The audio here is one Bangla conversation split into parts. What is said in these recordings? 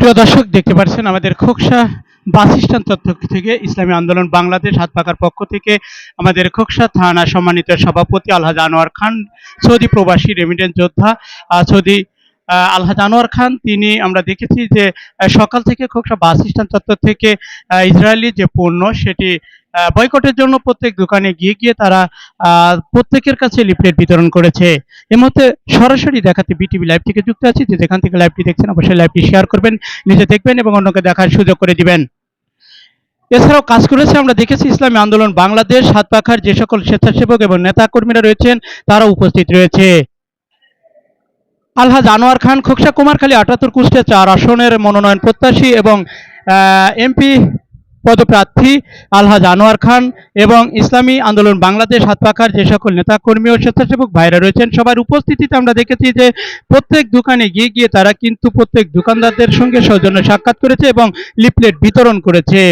প্রিয় দর্শক, দেখতে পাচ্ছেন আমাদের খোকসা বাস স্ট্যান্ড চত্বর থেকে ইসলামী আন্দোলন বাংলাদেশ হাত পাখার পক্ষ থেকে আমাদের খোকসা থানা সম্মানিত সভাপতি আলহাজ আনোয়ার খান, সৌদি প্রবাসী রেমিটেন্স যোদ্ধা সৌদি আলহাজ আনোয়ার খান, তিনি আমরা দেখেছি যে সকাল থেকে খোকসা বাস স্ট্যান্ড চত্বর থেকে ইসরায়েলি যে পণ্য সেটি বয়কটের জন্য প্রত্যেক দোকানে গিয়ে গিয়ে তারা প্রত্যেকের কাছে লিফলেট বিতরণ করেছে। এই মুহূর্তে সরাসরি দেখাতে বিটিভি লাইভ থেকে যুক্ত আছি। যে যেখান থেকে লাইভটি দেখছেন অবশ্যই লাইভটি শেয়ার করবেন, নিজে দেখবেন এবং অন্যকে দেখার সুযোগ করে দিবেন। এছাড়াও কাজ করেছে আমরা দেখেছি ইসলামী আন্দোলন বাংলাদেশ হাত পাখার যে সকল স্বেচ্ছাসেবক এবং নেতা কর্মীরা রয়েছেন তারা উপস্থিত রয়েছে। আলহাজ আনোয়ার খান খোকসা কুমারখালী ৭৮ কুষ্টিয়া ৪ আসনের মনোনয়ন প্রত্যাশী এবং এমপি পদপ্রার্থী আলহাজ আনোয়ার খান এবং ইসলামী আন্দোলন বাংলাদেশ হাত পাখার যে সকল নেতা কর্মী ও স্বেচ্ছাসেবক ভাইরা রয়েছেন সবার উপস্থিতিতে আমরা দেখেছি যে প্রত্যেক দোকানে গিয়ে গিয়ে তারা কিন্তু প্রত্যেক দোকানদারদের সঙ্গে সৌজন্য সাক্ষাৎ করেছে এবং লিফলেট বিতরণ করেছে।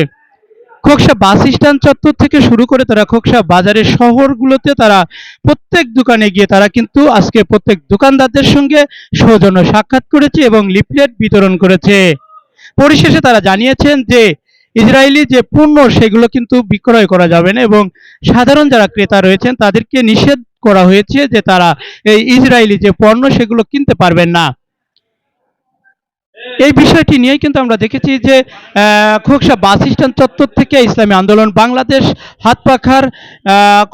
খোকসা বাস স্ট্যান্ড চত্বর থেকে শুরু করে তারা খোকসা বাজারের শহরগুলোতে তারা প্রত্যেক দোকানে গিয়ে তারা কিন্তু আজকে প্রত্যেক দোকানদারদের সঙ্গে সৌজন্য সাক্ষাৎ করেছে এবং লিফলেট বিতরণ করেছে। পরিশেষে তারা জানিয়েছেন যে ইসরায়েলি যে পণ্য সেগুলো কিন্তু বিক্রয় করা যাবে না এবং সাধারণ যারা ক্রেতা রয়েছেন তাদেরকে নিষেধ করা হয়েছে যে তারা এই ইসরায়েলি যে পণ্য সেগুলো কিনতে পারবেন না। এই বিষয়টি নিয়ে কিন্তু আমরা দেখেছি যে খোকসা বাস স্ট্যান্ড চত্বর থেকে ইসলামী আন্দোলন বাংলাদেশ হাত পাখার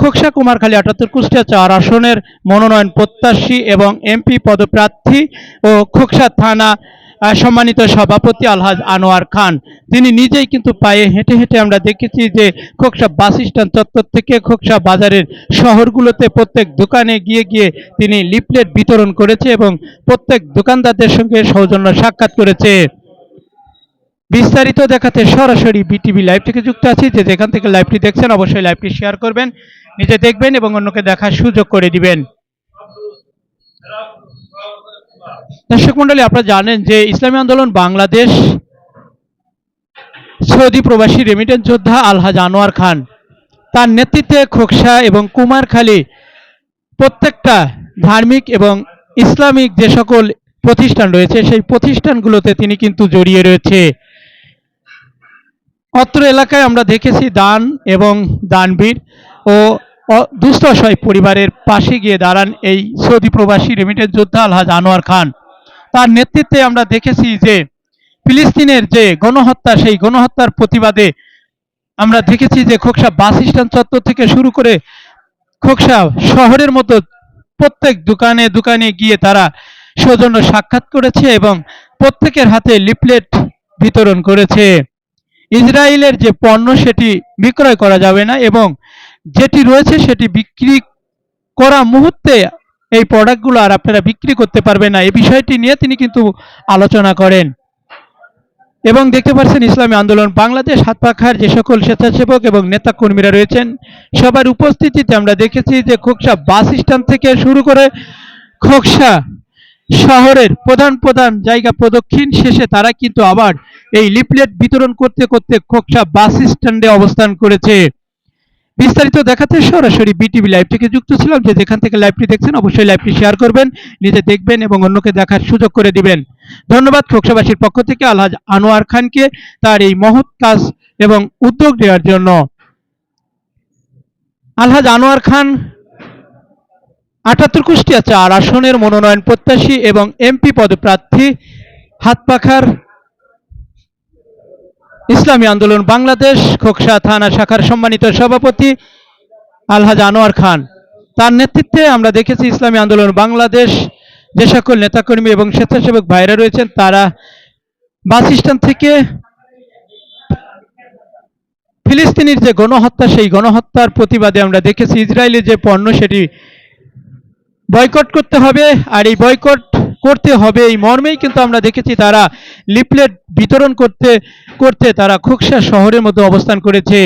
খোকসা কুমারখালী ৭৮ কুষ্টিয়া ৪ আসনের মনোনয়ন প্রত্যাশী এবং এমপি পদপ্রার্থী ও খোকসা থানা সম্মানিত সভাপতি আলহাজ আনোয়ার খান, তিনি নিজেই কিন্তু পায়ে হেঁটে হেঁটে আমরা দেখেছি যে খোকসা বাস স্ট্যান্ড চত্বর থেকে খোকসা বাজারের শহরগুলোতে প্রত্যেক দোকানে গিয়ে গিয়ে তিনি লিফলেট বিতরণ করেছে এবং প্রত্যেক দোকানদারদের সঙ্গে সৌজন্য সাক্ষাৎ করেছে। বিস্তারিত দেখাতে সরাসরি বিটিভি লাইভ থেকে যুক্ত আছি। যে যেখান থেকে লাইভটি দেখছেন অবশ্যই লাইভটি শেয়ার করবেন, নিজে দেখবেন এবং অন্যকে দেখার সুযোগ করে দিবেন। দর্শক মন্ডলী, আপনারা জানেন যে ইসলামী আন্দোলন বাংলাদেশ সৌদি প্রবাসী রেমিটেন্স যোদ্ধা আলহাজ আনোয়ার খান, তার নেতৃত্বে খোকসা এবং কুমারখালী প্রত্যেকটা ধার্মিক এবং ইসলামিক যে সকল প্রতিষ্ঠান রয়েছে সেই প্রতিষ্ঠানগুলোতে তিনি কিন্তু জড়িয়ে রয়েছে। অত্র এলাকায় আমরা দেখেছি দান এবং দানবীর ও দুস্থ অসহায় পরিবারের পাশে গিয়ে দাঁড়ান এই সৌদি প্রবাসী রেমিটেন্স যোদ্ধা আলহাজ আনোয়ার খান। তার নেতৃত্বে আমরা দেখেছি যে ফিলিস্তিনের যে গণহত্যা সেই গণহত্যার প্রতিবাদে আমরা দেখেছি যে খোকসা বাস স্ট্যান্ড চত্বর থেকে শুরু করে খোকসা শহরের মতো প্রত্যেক দোকানে দোকানে গিয়ে তারা সৌজন্য সাক্ষাৎ করেছে এবং প্রত্যেকের হাতে লিফলেট বিতরণ করেছে। ইসরায়েলের যে পণ্য সেটি বিক্রয় করা যাবে না এবং যেটি রয়েছে সেটি বিক্রি করা মুহূর্তে এই প্রোডাক্টগুলো আর আপনারা বিক্রি করতে পারবেন না, এই বিষয়টি নিয়ে তিনি কিন্তু আলোচনা করেন। এবং দেখতে পাচ্ছেন ইসলামী আন্দোলন বাংলাদেশ হাত পাখার যে সকল স্বেচ্ছাসেবক এবং নেতা কর্মীরা রয়েছেন সবার উপস্থিতিতে আমরা দেখেছি যে খোকসা বাস স্ট্যান্ড থেকে শুরু করে খোকসা শহরের প্রধান প্রধান জায়গা প্রদক্ষিণ শেষে তারা কিন্তু আবার এই লিফলেট বিতরণ করতে করতে খোকসা বাস স্ট্যান্ডে অবস্থান করেছে। বিস্তারিত দেখাতে সরাসরি বিটিভি লাইভ থেকে যুক্ত ছিলাম। যে যেখান থেকে লাইভটি দেখছেন অবশ্যই লাইভটি শেয়ার করবেন, নিজে দেখবেন এবং অন্যকে দেখার সুযোগ করে দিবেন। ধন্যবাদ খোকসাবাসীর পক্ষ থেকে আলহাজ আনোয়ার খানকে তার এই মহৎ কাজ এবং উদ্যোগ নেওয়ার জন্য। আলহাজ আনোয়ার খান ৭৮ কুষ্টিয়া ৪ আসনের মনোনয়ন প্রত্যাশী এবং এমপি পদপ্রার্থী হাত পাখার ইসলামী আন্দোলন বাংলাদেশ খোকসা থানা শাখার সম্মানিত সভাপতি আলহাজ আনোয়ার খান, তার নেতৃত্বে আমরা দেখেছি ইসলামী আন্দোলন বাংলাদেশ যে সকল নেতাকর্মী এবং স্বেচ্ছাসেবক ভাইরা রয়েছেন তারা বাস স্ট্যান্ড থেকে ফিলিস্তিনের যে গণহত্যা সেই গণহত্যার প্রতিবাদে আমরা দেখেছি ইসরায়েলের যে পণ্য সেটি বয়কট করতে হবে, আর এই বয়কট করতে হবে এই মর্মেই কিন্তু আমরা দেখেছি তারা লিফলেট বিতরণ করতে করতে তারা খোকসা শহরের মধ্যে অবস্থান করেছে।